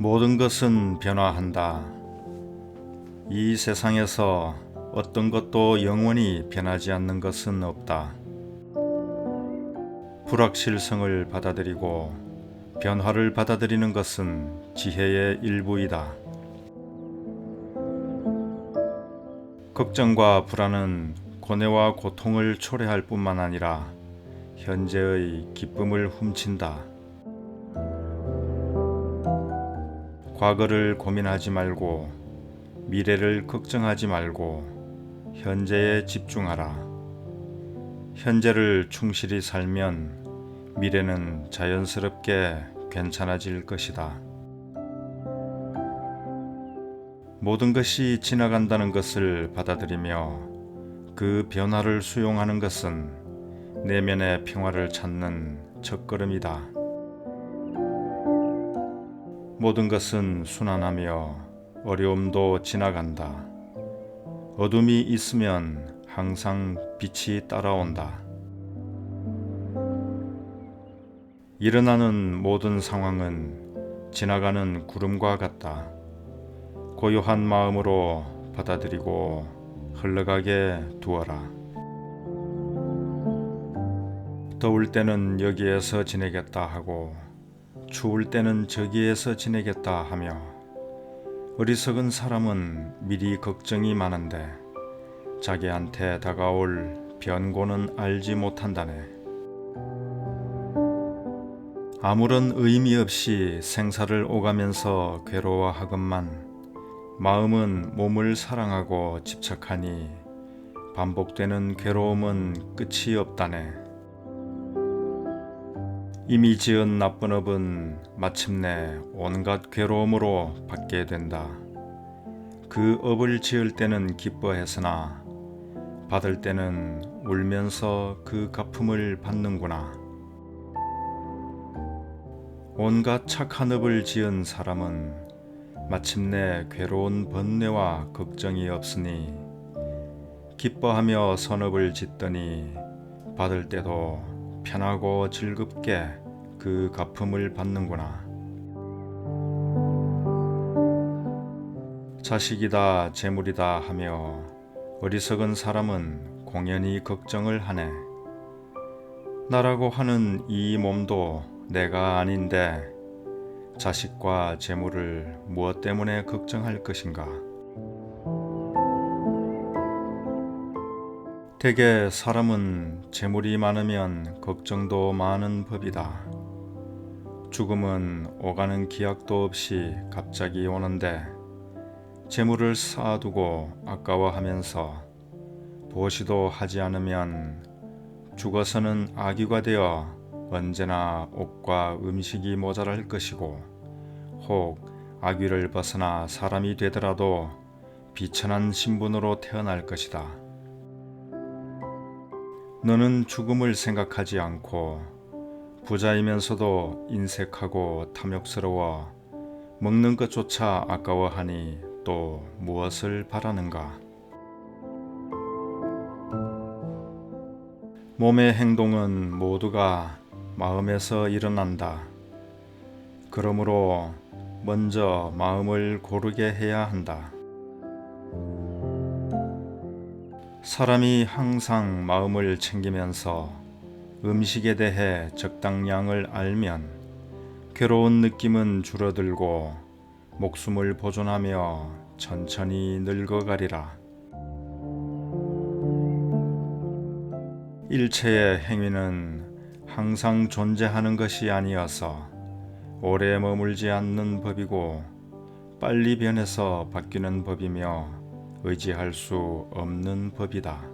모든 것은 변화한다. 이 세상에서 어떤 것도 영원히 변하지 않는 것은 없다. 불확실성을 받아들이고 변화를 받아들이는 것은 지혜의 일부이다. 걱정과 불안은 고뇌와 고통을 초래할 뿐만 아니라 현재의 기쁨을 훔친다. 과거를 고민하지 말고 미래를 걱정하지 말고 현재에 집중하라. 현재를 충실히 살면 미래는 자연스럽게 괜찮아질 것이다. 모든 것이 지나간다는 것을 받아들이며 그 변화를 수용하는 것은 내면의 평화를 찾는 첫걸음이다. 모든 것은 순환하며 어려움도 지나간다. 어둠이 있으면 항상 빛이 따라온다. 일어나는 모든 상황은 지나가는 구름과 같다. 고요한 마음으로 받아들이고 흘러가게 두어라. 더울 때는 여기에서 지내겠다 하고 추울 때는 저기에서 지내겠다 하며 어리석은 사람은 미리 걱정이 많은데 자기한테 다가올 변고는 알지 못한다네. 아무런 의미 없이 생사를 오가면서 괴로워하건만 마음은 몸을 사랑하고 집착하니 반복되는 괴로움은 끝이 없다네. 이미 지은 나쁜 업은 마침내 온갖 괴로움으로 받게 된다. 그 업을 지을 때는 기뻐했으나 받을 때는 울면서 그 갚음을 받는구나. 온갖 착한 업을 지은 사람은 마침내 괴로운 번뇌와 걱정이 없으니 기뻐하며 선업을 짓더니 받을 때도 편하고 즐겁게 그 갚음을 받는구나. 자식이다 재물이다 하며 어리석은 사람은 공연히 걱정을 하네. 나라고 하는 이 몸도 내가 아닌데 자식과 재물을 무엇 때문에 걱정할 것인가? 대개 사람은 재물이 많으면 걱정도 많은 법이다. 죽음은 오가는 기약도 없이 갑자기 오는데 재물을 쌓아두고 아까워하면서 보시도 하지 않으면 죽어서는 아귀가 되어 언제나 옷과 음식이 모자랄 것이고 혹 아귀를 벗어나 사람이 되더라도 비천한 신분으로 태어날 것이다. 너는 죽음을 생각하지 않고 부자이면서도 인색하고 탐욕스러워 먹는 것조차 아까워하니 또 무엇을 바라는가? 몸의 행동은 모두가 마음에서 일어난다. 그러므로 먼저 마음을 고르게 해야 한다. 사람이 항상 마음을 챙기면서 음식에 대해 적당량을 알면 괴로운 느낌은 줄어들고 목숨을 보존하며 천천히 늙어가리라. 일체의 행위는 항상 존재하는 것이 아니어서 오래 머물지 않는 법이고 빨리 변해서 바뀌는 법이며 의지할 수 없는 법이다.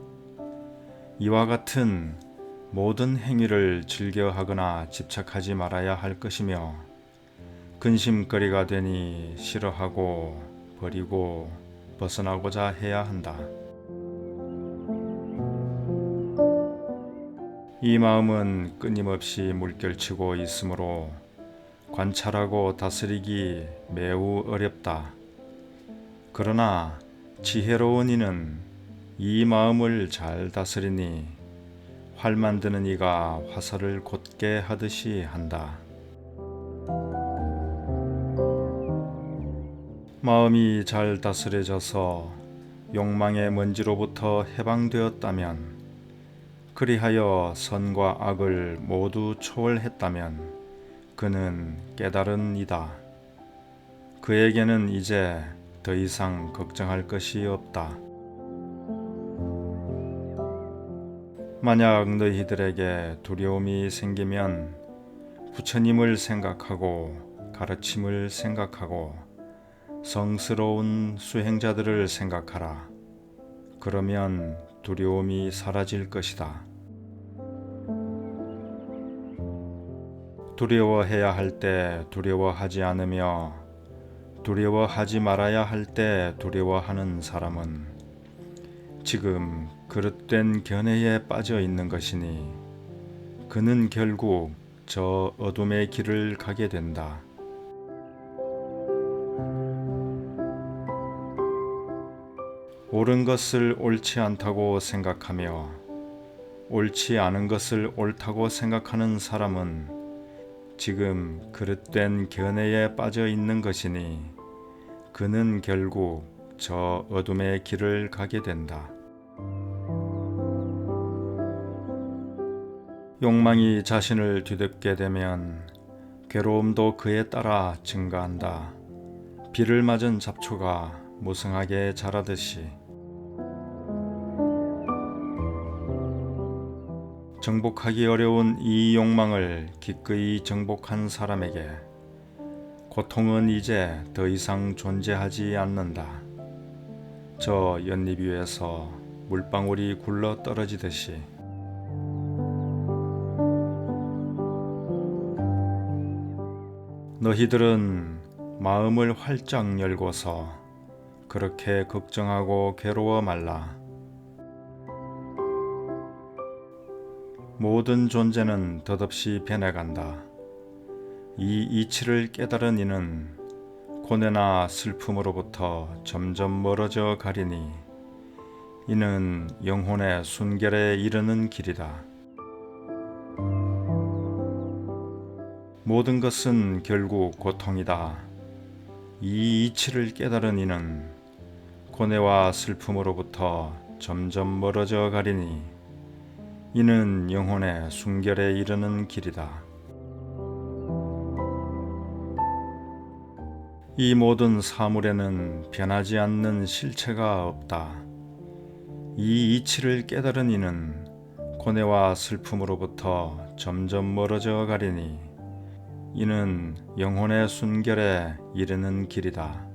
이와 같은 모든 행위를 즐겨하거나 집착하지 말아야 할 것이며 근심거리가 되니 싫어하고 버리고 벗어나고자 해야 한다. 이 마음은 끊임없이 물결치고 있으므로 관찰하고 다스리기 매우 어렵다. 그러나 지혜로운 이는 이 마음을 잘 다스리니 활 만드는 이가 화살을 곧게 하듯이 한다. 마음이 잘 다스려져서 욕망의 먼지로부터 해방되었다면, 그리하여 선과 악을 모두 초월했다면 그는 깨달은 이다. 그에게는 이제 더 이상 걱정할 것이 없다. 만약 너희들에게 두려움이 생기면 부처님을 생각하고 가르침을 생각하고 성스러운 수행자들을 생각하라. 그러면 두려움이 사라질 것이다. 두려워해야 할 때 두려워하지 않으며 두려워하지 말아야 할 때 두려워하는 사람은 지금 그릇된 견해에 빠져 있는 것이니 그는 결국 저 어둠의 길을 가게 된다. 옳은 것을 옳지 않다고 생각하며 옳지 않은 것을 옳다고 생각하는 사람은 지금 그릇된 견해에 빠져 있는 것이니 그는 결국 저 어둠의 길을 가게 된다. 욕망이 자신을 뒤덮게 되면 괴로움도 그에 따라 증가한다. 비를 맞은 잡초가 무성하게 자라듯이 정복하기 어려운 이 욕망을 기꺼이 정복한 사람에게 고통은 이제 더 이상 존재하지 않는다. 저 연잎 위에서 물방울이 굴러 떨어지듯이 너희들은 마음을 활짝 열고서 그렇게 걱정하고 괴로워 말라. 모든 존재는 덧없이 변해간다. 이 이치를 깨달은 이는 고뇌나 슬픔으로부터 점점 멀어져 가리니 이는 영혼의 순결에 이르는 길이다. 모든 것은 결국 고통이다. 이 이치를 깨달은 이는 고뇌와 슬픔으로부터 점점 멀어져 가리니 이는 영혼의 순결에 이르는 길이다. 이 모든 사물에는 변하지 않는 실체가 없다. 이 이치를 깨달은 이는 고뇌와 슬픔으로부터 점점 멀어져 가리니 이는 영혼의 순결에 이르는 길이다.